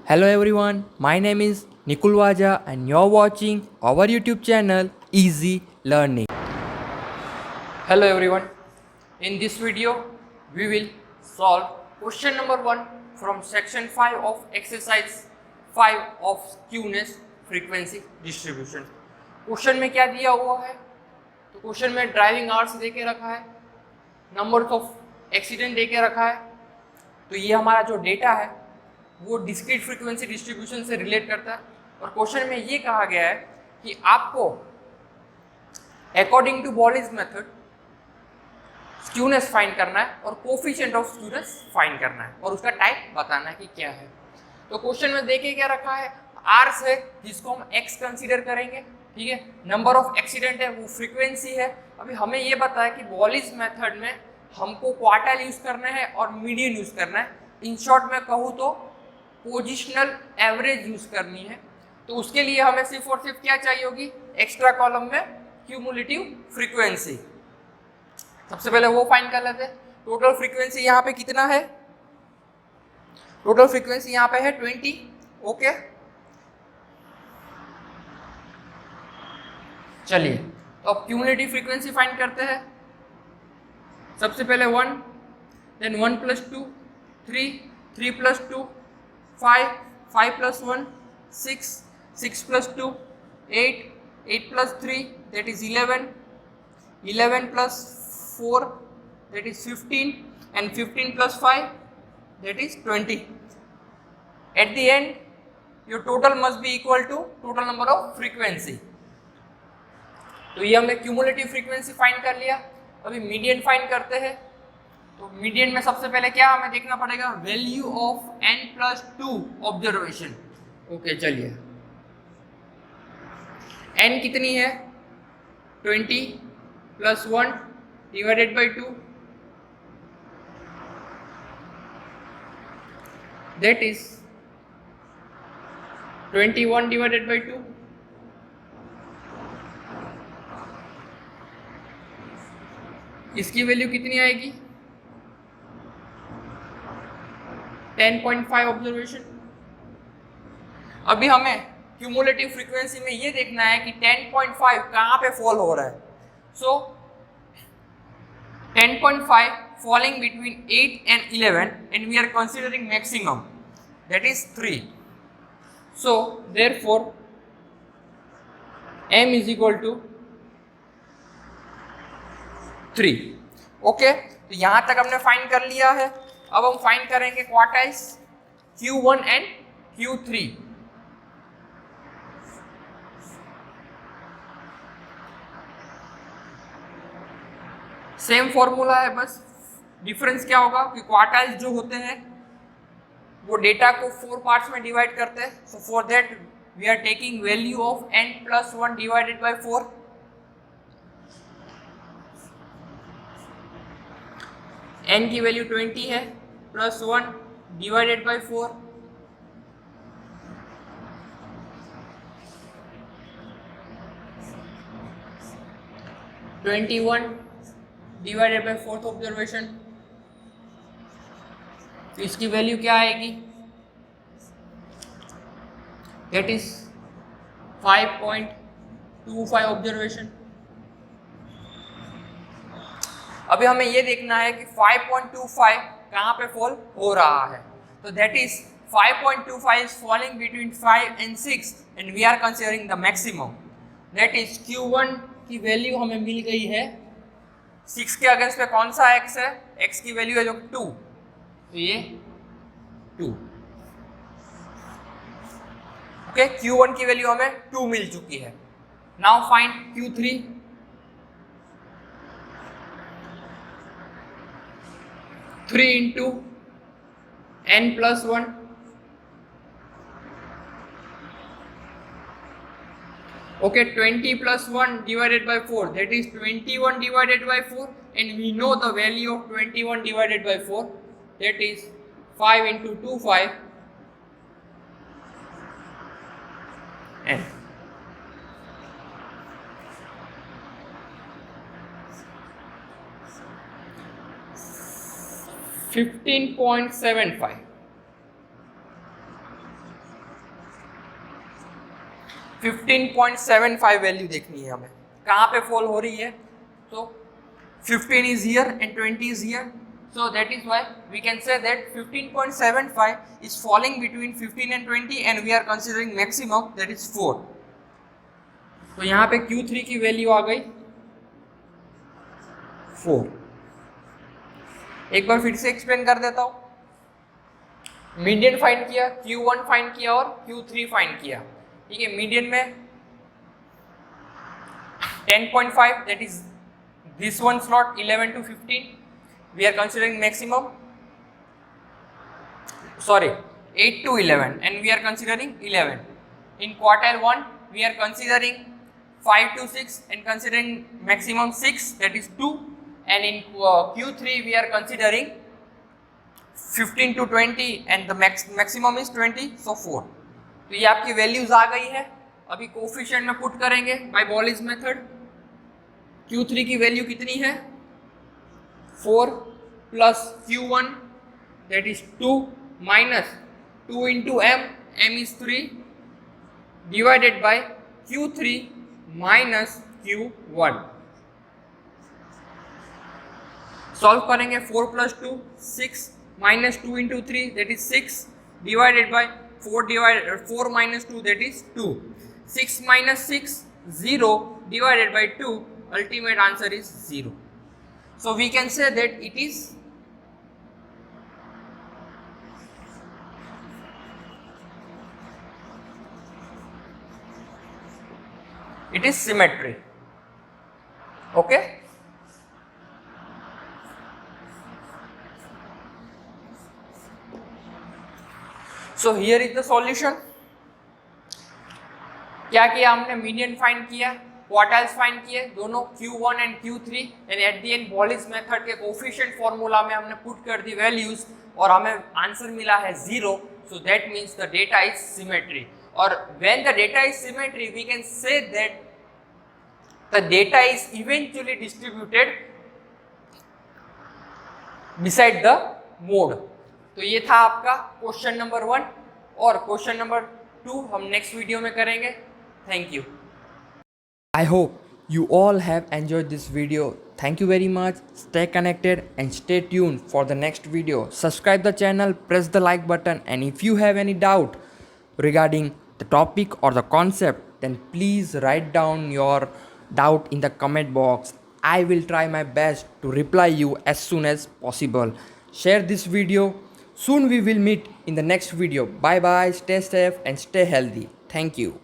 Hello everyone, my name is Nikul Waja and you're watching our YouTube channel Easy Learning. Hello everyone, in this video we will solve question number 1 from section 5 of exercise 5 of skewness frequency distribution. Question में क्या दिया हुआ है? तो question में driving hours दे के रखा है, नंबर ऑफ एक्सीडेंट दे के रखा है. तो ये हमारा जो डेटा है वो डिस्क्रीट फ्रीक्वेंसी डिस्ट्रीब्यूशन से रिलेट करता है. और क्वेश्चन में ये कहा गया है कि आपको according to Bowley's method skewness find करना है और कोफिशिएंट ऑफ स्क्यूनेस फाइंड करना है और उसका टाइप बताना है कि क्या है. तो क्वेश्चन में देखे क्या रखा है, आर्स है जिसको हम एक्स कंसीडर करेंगे, ठीक है. नंबर ऑफ एक्सीडेंट है वो फ्रीक्वेंसी है. अभी हमें ये बताया कि बॉलीज मेथड में हमको क्वार्टाइल यूज करना है और मीडियन यूज करना है. इन शॉर्ट में कहूँ तो पोजिशनल एवरेज यूज करनी है. तो उसके लिए हमें सिर्फ और सिर्फ क्या चाहिए होगी, एक्स्ट्रा कॉलम में क्यूमुलेटिव फ्रीक्वेंसी. सबसे पहले वो फाइंड कर लेते हैं. टोटल फ्रीक्वेंसी यहाँ पे कितना है, टोटल फ्रीक्वेंसी यहाँ पे है 20. ओके चलिए, तो अब क्यूमुलेटिव फ्रीक्वेंसी फाइंड करते हैं. सबसे पहले 1, then 1 + 2 3, 3 + 2 5, 5 + 1 6, 6 + 2 8, 8 + 3 that is 11, 11 + 4 that is 15 and 15 + 5 that is 20. At the end your total must be equal to total number of frequency. तो ये हमने क्यूमुलेटिव फ्रीक्वेंसी फाइंड कर लिया. अभी मीडियन फाइंड करते हैं. तो मीडियन में सबसे पहले क्या हमें देखना पड़ेगा, value of n+2 observation. Okay चलिए, n कितनी है, 20 + 1 / 2 that is 21 / 2. इसकी वैल्यू कितनी आएगी, 10.5 ऑब्जर्वेशन. अभी हमें क्यूमुलेटिव फ्रीक्वेंसी में ये देखना है कि 10.5 कहाँ पे फॉल हो रहा है. सो 10.5 falling between 8 and 11 and we are considering maximum that is 3. So therefore m is equal to 3. Okay, तो यहां तक हमने फाइंड कर लिया है. अब हम फाइंड करेंगे quartiles Q1 and Q3. Same formula है, बस डिफरेंस क्या होगा कि क्वार्टाइल्स जो होते हैं वो डेटा को 4 पार्ट्स में डिवाइड करते हैं. So for that we are taking value of n+1 / 4. n की वैल्यू 20 है, +1 / 4 21 / 4th ऑब्जर्वेशन. तो इसकी वैल्यू क्या आएगी, दैट इज 5.25 ऑब्जर्वेशन. अभी हमें ये देखना है कि 5.25 कहाँ पे फॉल हो रहा है. तो that is 5.25 is falling between 5 and 6 and we are considering the maximum. That is Q1 की वैल्यू हमें मिल गई है 6 के अगेंस्ट पे कौन सा x है, x की वैल्यू है जो 2, तो ये 2. ओके, Q1 की वैल्यू हमें 2 मिल चुकी है. Now find Q3. Three into n+1 okay, 20 + 1 / 4 that is 21 / 4 and we know the value of 21 / 4 that is 5 × 2 5 n. 15.75. 15.75 value देखनी है हमें, कहाँ पे फॉल हो रही है. तो 15 is here and 20 is here, so that is why we can say that 15.75 is falling between 15 and 20 and we are considering maximum, that is 4. तो यहाँ पे Q3 की वैल्यू आ गई 4. एक बार फिर से एक्सप्लेन कर देता हूँ. मीडियन फाइंड किया, Q1 फाइंड किया और Q3 फाइंड किया. ठीक है, मीडियन में 10.5, that is this one slot 11 to 15. We are considering maximum, sorry, 8 to 11 and we are considering 11. In quartile 1 we are considering 5 to 6 and considering maximum 6, that is 2. And in Q3 we are considering 15 to 20 and the maximum is 20, so 4. तो ये आपकी values आ गई है. अभी coefficient में put करेंगे bye बॉलिज method. Q3 की value कितनी है 4 plus Q1 that is 2 minus 2 into m is 3 divided by Q3 minus Q1. Solve करेंगे. 4 plus 2 6 minus 2 into 3 that is 6 divided by 4 minus 2 that is 2. 6 minus 6 0 divided by 2, ultimate answer is 0. So we can say that it is symmetry. Okay. So here is the solution. क्या किया हमने, median find किया, quartiles find किए, दोनों Q1 and Q3 and at the end बॉलिस method के coefficient formula में हमने put कर दी वैल्यूज और हमें आंसर मिला है 0. So that means the data is symmetry. और when the data is symmetry we can say that the data is eventually distributed beside the mode. तो ये था आपका क्वेश्चन नंबर 1 और क्वेश्चन नंबर 2 हम नेक्स्ट वीडियो में करेंगे. Thank you. I hope you all have enjoyed this video. Thank you very much. Stay connected and stay tuned for the next video. Subscribe the channel, press the like button, and if you have any doubt regarding the topic or the concept, then please write down your doubt in the comment box. I will try my best to reply you as soon as possible. Share this video. Soon we will meet in the next video. Bye bye. Stay safe and stay healthy. Thank you.